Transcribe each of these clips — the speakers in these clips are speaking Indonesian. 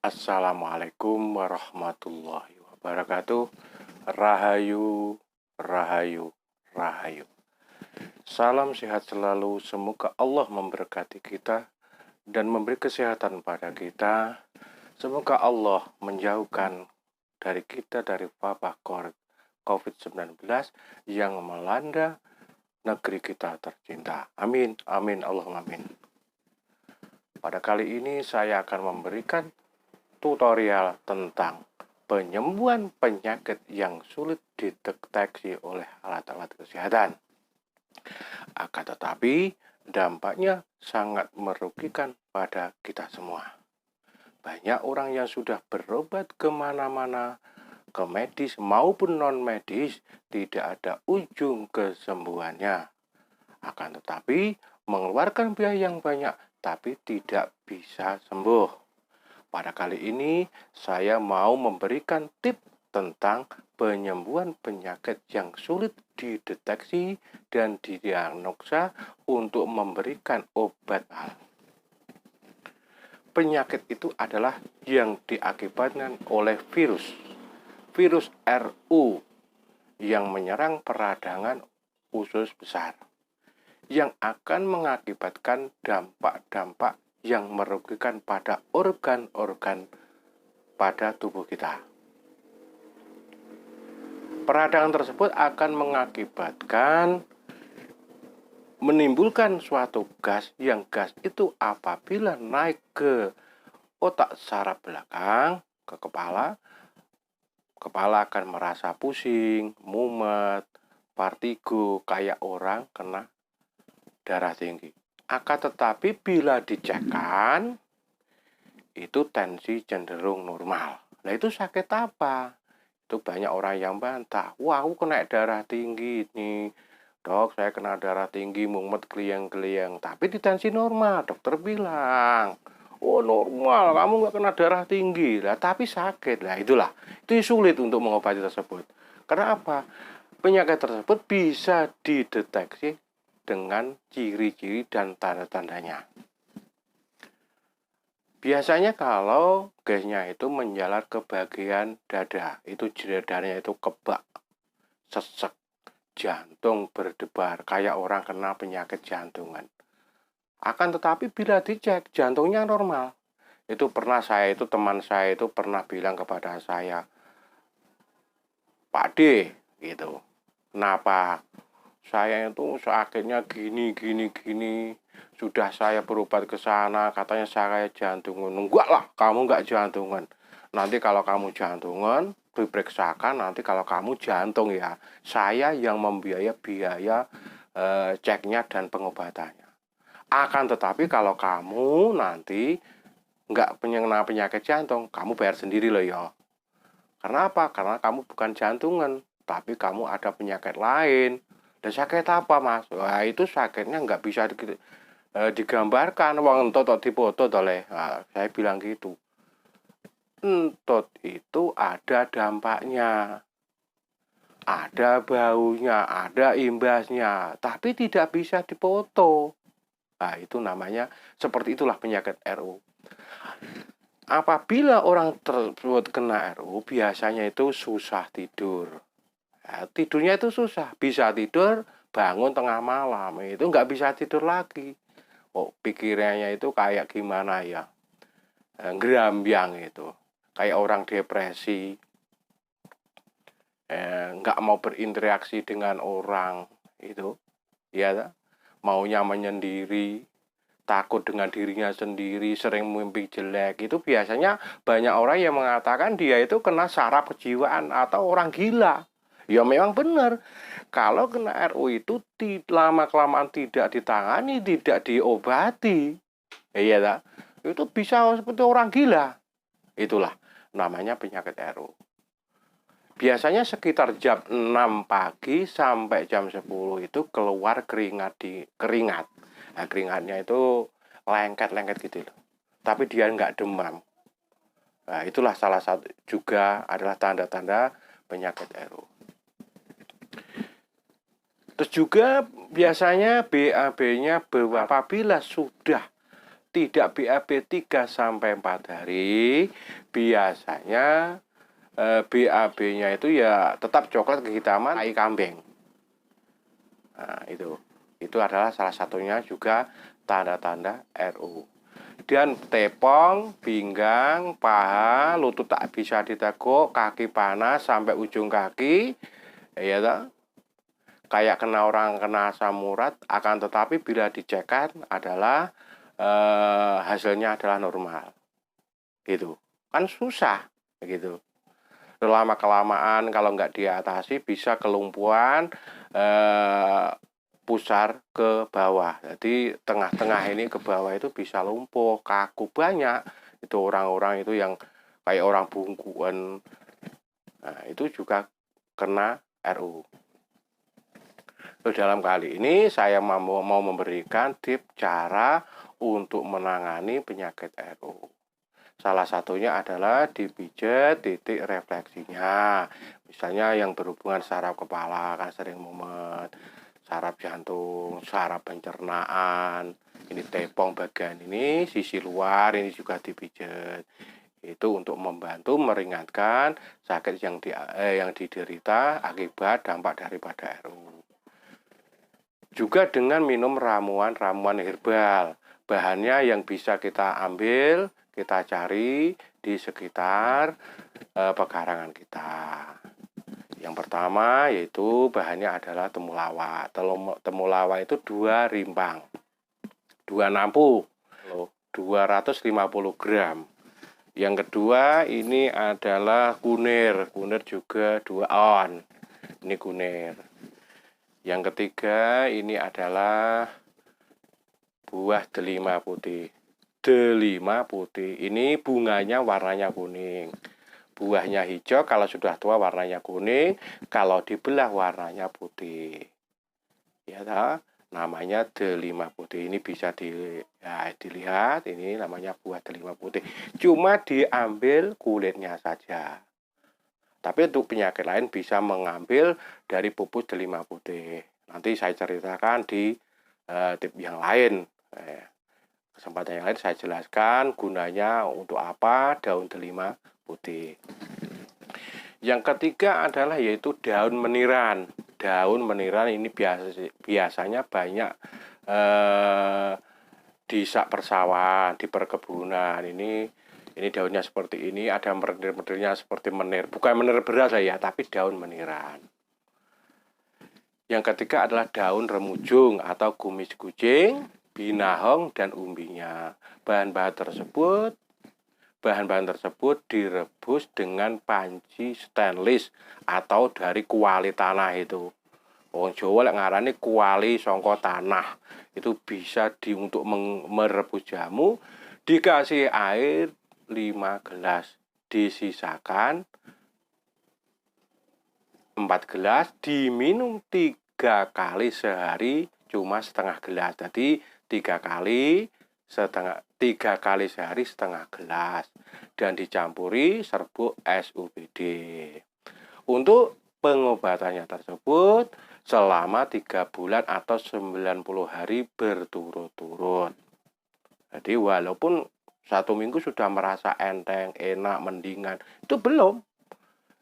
Assalamualaikum warahmatullahi wabarakatuh. Rahayu, rahayu, rahayu. Salam sehat selalu. Semoga Allah memberkati kita dan memberi kesehatan pada kita. Semoga Allah menjauhkan dari kita dari wabah COVID-19 yang melanda negeri kita tercinta. Amin, amin, Allahumma amin. Pada kali ini saya akan memberikan tutorial tentang penyembuhan penyakit yang sulit dideteksi oleh alat-alat kesehatan. Akan tetapi, dampaknya sangat merugikan pada kita semua. Banyak orang yang sudah berobat kemana-mana, ke medis maupun non-medis, tidak ada ujung kesembuhannya. Akan tetapi, mengeluarkan biaya yang banyak, tapi tidak bisa sembuh. Pada kali ini, saya mau memberikan tips tentang penyembuhan penyakit yang sulit dideteksi dan didiagnosa untuk memberikan obat. Penyakit itu adalah yang diakibatkan oleh virus RU yang menyerang peradangan usus besar, yang akan mengakibatkan dampak-dampak yang merugikan pada organ-organ pada tubuh kita. Peradangan tersebut akan mengakibatkan menimbulkan suatu gas, yang gas itu apabila naik ke otak saraf belakang, ke kepala akan merasa pusing, mumet, vertigo, kayak orang kena darah tinggi. Akan tetapi bila dicekkan, itu tensi cenderung normal. Nah, itu sakit apa? Itu banyak orang yang bantah. Wah, aku kena darah tinggi nih. Dok, saya kena darah tinggi, mumet, keliang-keliang. Tapi di tensi normal, dokter bilang. Oh, normal, kamu nggak kena darah tinggi. Lah, tapi sakit. Lah, itulah. Itu sulit untuk mengobati tersebut. Karena apa? Penyakit tersebut bisa dideteksi dengan ciri-ciri dan tanda-tandanya. Biasanya kalau gasnya itu menjalar ke bagian dada, itu dadanya itu kebak, sesek, jantung berdebar, kayak orang kena penyakit jantungan. Akan tetapi bila dicek, jantungnya normal. Itu teman saya itu pernah bilang kepada saya, Pak D, gitu. Kenapa? Saya itu sakitnya gini. Sudah saya berobat ke sana, katanya saya jantungan. Enggak lah, kamu enggak jantungan. Nanti kalau kamu jantungan, diperiksakan, nanti kalau kamu jantung ya, saya yang membiayai biaya ceknya dan pengobatannya. Akan tetapi kalau kamu nanti enggak punya penyakit jantung, kamu bayar sendiri loh ya. Karena apa? Karena kamu bukan jantungan, tapi kamu ada penyakit lain. Dan sakit apa, Mas? Wah, itu sakitnya nggak bisa digambarkan. Wong entot dipoto oleh. Nah, saya bilang gitu. Entot itu ada dampaknya. Ada baunya, ada imbasnya, tapi tidak bisa dipoto. Nah, itu namanya, seperti itulah penyakit RU. Apabila orang tersebut kena RU, biasanya itu susah tidur. Nah, tidurnya itu susah, bisa tidur bangun tengah malam, itu nggak bisa tidur lagi. Oh, pikirannya itu kayak gimana ya, gerambyang itu, kayak orang depresi, nggak mau berinteraksi dengan orang, itu, ya, maunya menyendiri, takut dengan dirinya sendiri, sering mimpi jelek. Itu biasanya banyak orang yang mengatakan dia itu kena saraf kejiwaan atau orang gila. Ya memang benar, kalau kena RU itu lama-kelamaan tidak ditangani, tidak diobati, iya tak? Itu bisa seperti orang gila. Itulah namanya penyakit RU. Biasanya sekitar jam 6 pagi sampai jam 10 itu keluar keringat. Nah, keringatnya itu lengket-lengket gitu loh. Tapi dia nggak demam. Nah, itulah salah satu juga adalah tanda-tanda penyakit RU. Terus juga biasanya BAB-nya apabila sudah tidak BAB 3-4 hari, biasanya BAB-nya itu ya tetap coklat kehitaman tai kambing. Nah, itu adalah salah satunya juga tanda-tanda RU. Dan tepong, pinggang, paha, lutut tak bisa diteguk, kaki panas sampai ujung kaki, ya toh? Kayak orang kena asam urat, akan tetapi bila dicekkan adalah hasilnya adalah normal. Gitu. Kan susah gitu. Lama kelamaan kalau nggak diatasi bisa kelumpuhan pusar ke bawah. Jadi tengah-tengah ini ke bawah itu bisa lumpuh, kaku banyak. Itu orang-orang itu yang kayak orang bungkuan. Nah, itu juga kena RU. Dalam kali ini saya mau memberikan tips cara untuk menangani penyakit RU. Salah satunya adalah dipijat titik refleksinya. Misalnya yang berhubungan saraf kepala kan sering mumet, saraf jantung, saraf pencernaan. Ini tepong bagian ini, sisi luar ini juga dipijat. Itu untuk membantu meringankan sakit yang diderita akibat dampak daripada RU. Juga dengan minum ramuan-ramuan herbal. Bahannya yang bisa kita ambil, kita cari di sekitar pekarangan kita. Yang pertama yaitu bahannya adalah temulawak. Temulawak itu 2 rimpang, 2 nampu, 250 gram. Yang kedua ini adalah kunir. Kunir juga 2 on. Ini kunir. Yang ketiga ini adalah buah delima putih. Delima putih ini bunganya warnanya kuning. Buahnya hijau, kalau sudah tua warnanya kuning, kalau dibelah warnanya putih. Ya toh? Namanya delima putih. Ini bisa dilihat, ini namanya buah delima putih. Cuma diambil kulitnya saja. Tapi untuk penyakit lain bisa mengambil dari pupus delima putih. Nanti saya ceritakan di tip yang lain. Kesempatan yang lain saya jelaskan gunanya untuk apa daun delima putih. Yang ketiga adalah yaitu daun meniran. Daun meniran ini biasanya banyak di persawahan, di perkebunan. Ini daunnya seperti ini, ada menir-menirnya seperti menir. Bukan menir beras ya, tapi daun meniran. Yang ketiga adalah daun remujung atau kumis kucing, binahong, dan umbinya. Bahan-bahan tersebut direbus dengan panci stainless atau dari kuali tanah itu. Wong Jawa lek ngarani kuali sangka tanah. Itu bisa untuk merebus jamu, dikasih air 5 gelas, disisakan 4 gelas, diminum 3 kali sehari, cuma setengah gelas. Jadi 3 kali sehari setengah gelas, dan dicampuri serbuk SUBD. Untuk pengobatannya tersebut selama 3 bulan atau 90 hari berturut-turut. Jadi walaupun 1 minggu sudah merasa enteng, enak, mendingan, itu belum.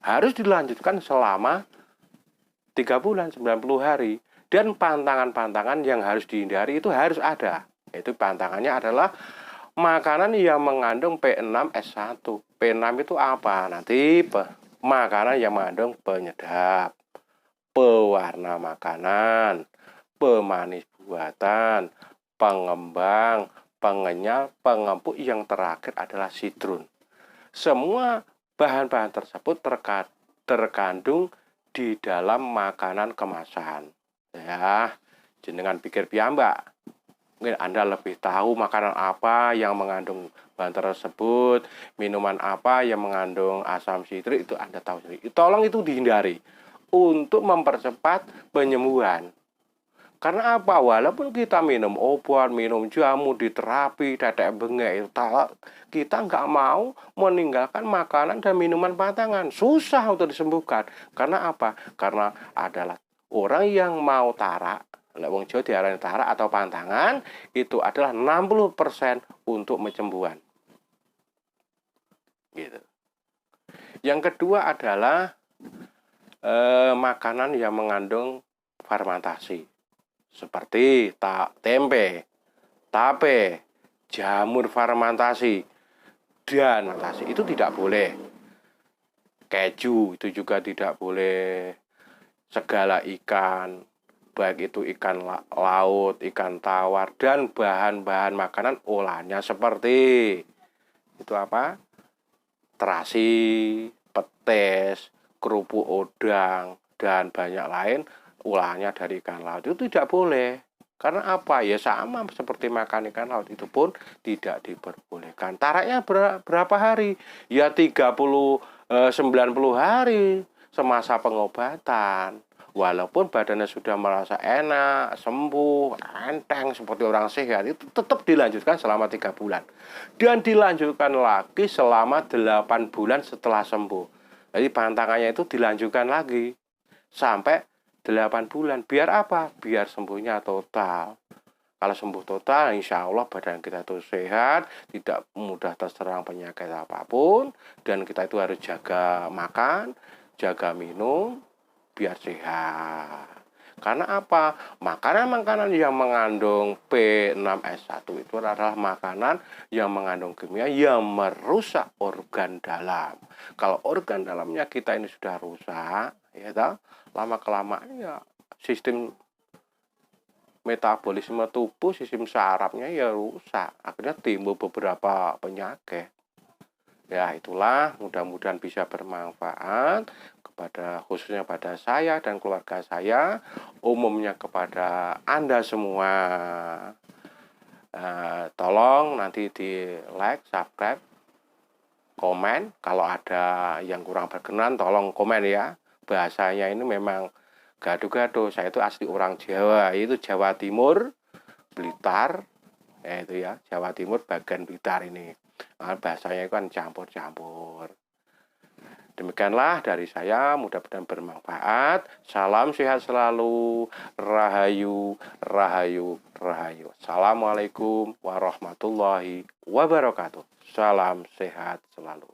Harus dilanjutkan selama 3 bulan, 90 hari. Dan pantangan-pantangan yang harus dihindari itu harus ada. Itu pantangannya adalah makanan yang mengandung P6S1. P6 itu apa? Nanti makanan yang mengandung penyedap, pewarna makanan, pemanis buatan, pengembang, pengenyal, pengempuk, yang terakhir adalah sitrun. Semua bahan-bahan tersebut terkandung di dalam makanan kemasan. Ya, jenengan pikir piyambak. Mungkin Anda lebih tahu makanan apa yang mengandung bahan tersebut, minuman apa yang mengandung asam sitrik, itu Anda tahu sendiri. Tolong itu dihindari untuk mempercepat penyembuhan. Karena apa? Walaupun kita minum obat, minum jamu, di terapi, tetek bengek, kita nggak mau meninggalkan makanan dan minuman pantangan. Susah untuk disembuhkan. Karena apa? Karena adalah orang yang mau tarak, Lek wong Jawa diarani tarak atau pantangan, itu adalah 60% untuk mencembuhan. Gitu. Yang kedua adalah makanan yang mengandung fermentasi. Seperti tempe, tape, jamur fermentasi, dan fermentasi itu tidak boleh. Keju itu juga tidak boleh. Segala ikan, baik itu ikan laut, ikan tawar, dan bahan-bahan makanan olahannya seperti itu apa? Terasi, petis, kerupuk udang, dan banyak lain olahannya dari ikan laut itu tidak boleh. Karena apa? Ya sama seperti makan ikan laut, itu pun tidak diperbolehkan. Taraknya berapa hari? Ya 90 hari semasa pengobatan. Walaupun badannya sudah merasa enak, sembuh, enteng seperti orang sehat, itu tetap dilanjutkan selama 3 bulan. Dan dilanjutkan lagi selama 8 bulan setelah sembuh. Jadi pantangannya itu dilanjutkan lagi sampai 8 bulan. Biar apa? Biar sembuhnya total. Kalau sembuh total, insya Allah badan kita itu sehat, tidak mudah terserang penyakit apapun, dan kita itu harus jaga makan, jaga minum, biar sehat. Karena apa? Makanan-makanan yang mengandung P6S1 itu adalah makanan yang mengandung kimia yang merusak organ dalam. Kalau organ dalamnya kita ini sudah rusak, ya toh, lama-kelamaan ya sistem metabolisme tubuh, sistem sarafnya ya rusak. Akhirnya timbul beberapa penyakit. Ya itulah, mudah-mudahan bisa bermanfaat khususnya pada saya dan keluarga saya, umumnya kepada Anda semua. Tolong nanti di like, subscribe, komen. Kalau ada yang kurang berkenan tolong komen ya. Bahasanya ini memang gado-gado. Saya itu asli orang Jawa, itu Jawa Timur, Blitar, itu ya, Jawa Timur bagian Blitar ini. Nah, bahasanya kan campur-campur. Demikianlah dari saya, mudah-mudahan bermanfaat. Salam sehat selalu. Rahayu, rahayu, rahayu. Assalamualaikum warahmatullahi wabarakatuh. Salam sehat selalu.